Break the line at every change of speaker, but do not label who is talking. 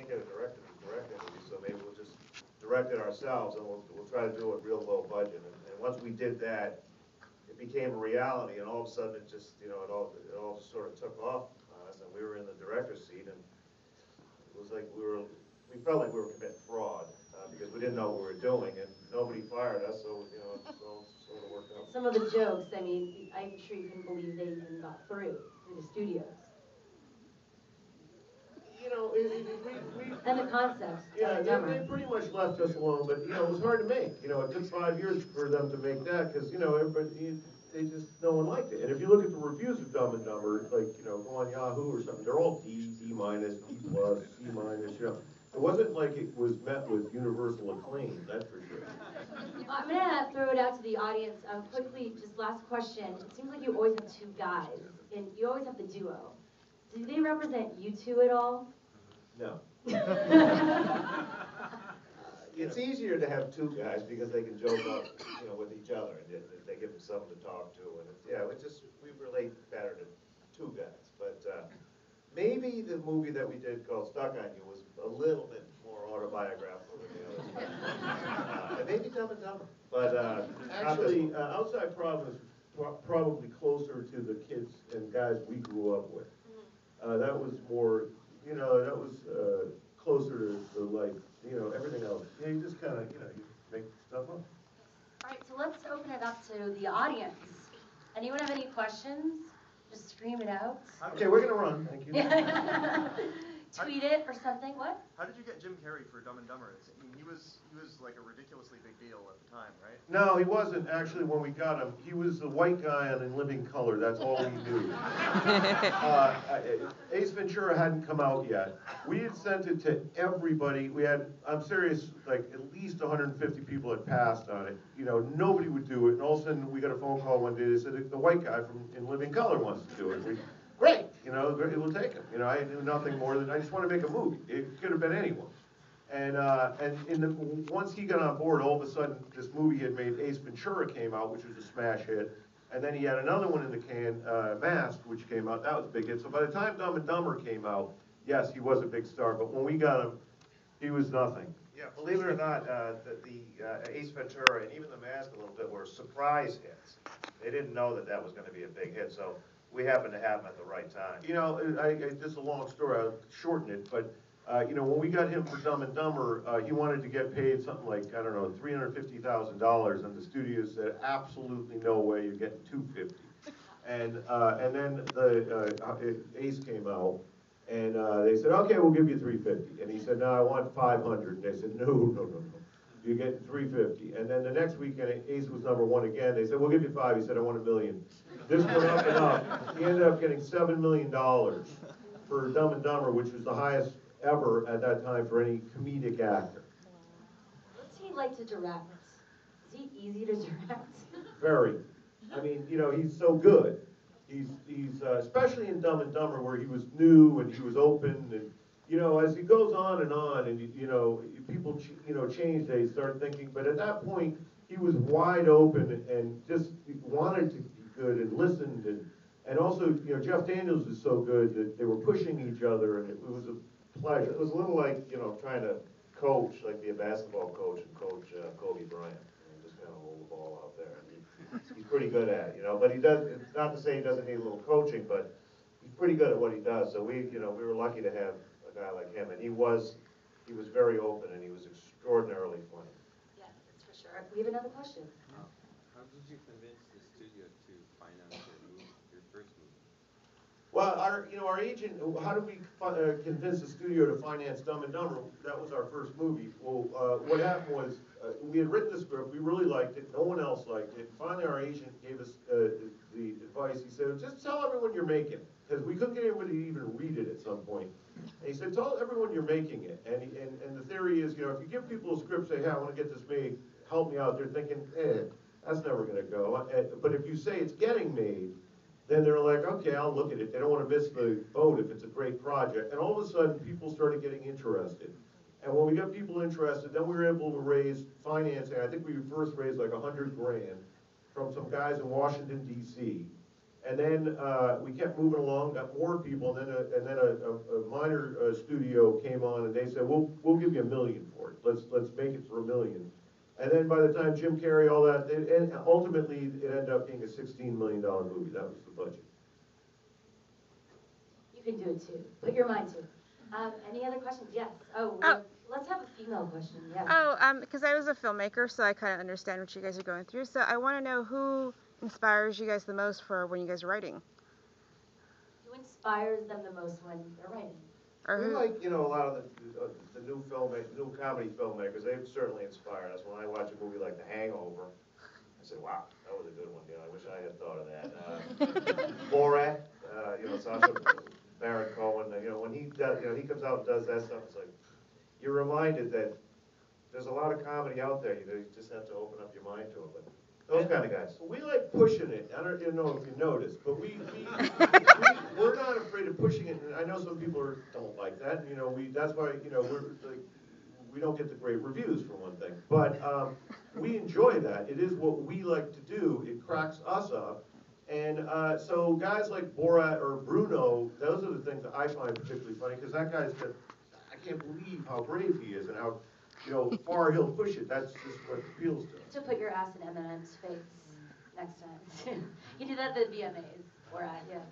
can't get a director to direct the movie, so maybe we'll just direct it ourselves, and we'll try to do it real low budget. And once we did that, it became a reality, and all of a sudden it just, you know, it all just sort of took off on us, and we were in the director's seat, and it was like we felt like we were committing fraud because we didn't know what we were doing, and nobody fired us, so you know, it all sort of worked out.
Some of the jokes, I mean, I'm sure you couldn't believe they even got through the studios.
You know,
and the concepts.
Yeah, they pretty much left us alone, but you know, it was hard to make. You know, it took 5 years for them to make that because you know, everybody, no one liked it. And if you look at the reviews of Dumb and Dumber, like you know, go on Yahoo or something, they're all D, D minus, D plus, C minus. You know, it wasn't like it was met with universal acclaim. That's for sure.
I'm gonna throw it out to the audience quickly. Just last question. It seems like you always have two guys, and you always have the duo. Do they represent you two at all?
No. It's easier to have two guys because they can joke up, you know, with each other, and they give them something to talk to, and we relate better to two guys. But maybe the movie that we did called Stuck on You was a little bit more autobiographical than the others. And maybe Dumb and Dumber. But actually, Outside Providence was probably closer to the kids and guys we grew up with. That was more, you know, that was closer to life. You know, everything else. Yeah, you just kind of, you know, you make stuff up.
All right, so let's open it up to the audience. Anyone have any questions? Just scream it out.
Okay, we're gonna run. Thank you.
Tweet it or something. What?
How did you get Jim Carrey for Dumb and Dumber? I mean, he was like a ridiculously big deal at the time, right?
No, he wasn't. Actually, when we got him, he was the white guy on In Living Color. That's all we knew. Ace Ventura hadn't come out yet. We had sent it to everybody. We had, I'm serious, like at least 150 people had passed on it. You know, nobody would do it. And all of a sudden, we got a phone call one day. They said the white guy from In Living Color wants to do it. Great, you know, it will take him. You know, I knew nothing more than I just want to make a movie. It could have been anyone. And once he got on board, all of a sudden, this movie he had made, Ace Ventura, came out, which was a smash hit. And then he had another one in the can, Masked, which came out. That was a big hit. So by the time Dumb and Dumber came out, yes, he was a big star. But when we got him, he was nothing.
Yeah, believe it or not, the Ace Ventura and even the Mask a little bit were surprise hits. They didn't know that that was going to be a big hit, so we happened to have them at the right time.
You know, this is a long story. I'll shorten it, but you know, when we got him for Dumb and Dumber, he wanted to get paid something like, I don't know, $350,000, and the studio said, absolutely no way, you're getting $250. And then the Ace came out, and they said, okay, we'll give you $350. And he said, no, I want $500. And they said, no. You're getting $350. And then the next weekend, Ace was #1 again. They said, we'll give you $5. He said, I want $1 million. This went up and up. He ended up getting $7 million for Dumb and Dumber, which was the highest ever at that time for any comedic actor.
What's he like to direct? Is he easy to direct?
Very. I mean, you know, he's so good. He's especially in Dumb and Dumber, where he was new and he was open, and you know, as he goes on, and you know, people change. They start thinking, but at that point, he was wide open and just wanted to be good and listened, and also, you know, Jeff Daniels is so good that they were pushing each other, and it was a pleasure.
It was a little like, you know, trying to coach, like be a basketball coach and coach Kobe Bryant. And just kind of hold the ball out there. And he's pretty good at it, you know. But he does. It's not to say he doesn't need a little coaching, but he's pretty good at what he does. So we were lucky to have a guy like him, and he was very open, and he was extraordinarily funny.
Yeah, that's for sure. We have another question.
How did you convince the studio to finance your first movie?
Well, our agent, how did we convince the studio to finance Dumb and Dumber? That was our first movie. Well, what happened was, we had written the script, we really liked it, no one else liked it. Finally, our agent gave us the advice. He said, just tell everyone you're making it, because we couldn't get anybody to even read it at some point. And he said, tell everyone you're making it. And the theory is, you know, if you give people a script, say, hey, I want to get this made, help me out, they're thinking, that's never going to go. But if you say it's getting made, then they're like, okay, I'll look at it. They don't want to miss the boat if it's a great project. And all of a sudden, people started getting interested. And when we got people interested, then we were able to raise financing. I think we first raised like $100 grand from some guys in Washington, D.C. And then, we kept moving along, got more people, and then a minor studio came on and they said, we'll give you $1 million for it. Let's make it for $1 million. And then by the time Jim Carrey, all that, and ultimately it ended up being a $16 million movie. That was the budget.
You can do it too. Put your mind to it. Any other questions? Yes. Oh, let's have a female question. Yes.
Because I was a filmmaker, so I kind of understand what you guys are going through. So I want to know who inspires you guys the most for when you guys are writing?
Who inspires them the most when they're writing?
Or
We
who?
like, a lot of the new comedy filmmakers, they've certainly inspired us. When I watch a movie like The Hangover, I say, wow, that was a good one, I wish I had thought of that. Borat, Sacha Baron Cohen, when he does, he comes out and does that stuff, it's like, you're reminded that there's a lot of comedy out there, you just have to open up your mind to it, but those kind of guys.
We like pushing it. I don't even know if you noticed, but we're not afraid of pushing it. And I know some people don't like that. That's why we're like, we don't get the great reviews for one thing. But we enjoy that. It is what we like to do. It cracks us up. And so guys like Borat or Bruno, those are the things that I find particularly funny because that guy's just, I can't believe how brave he is and how far he'll push it. That's just what appeals to him.
To put your ass in Eminem's face next time. You did that at the VMAs, or at, yes.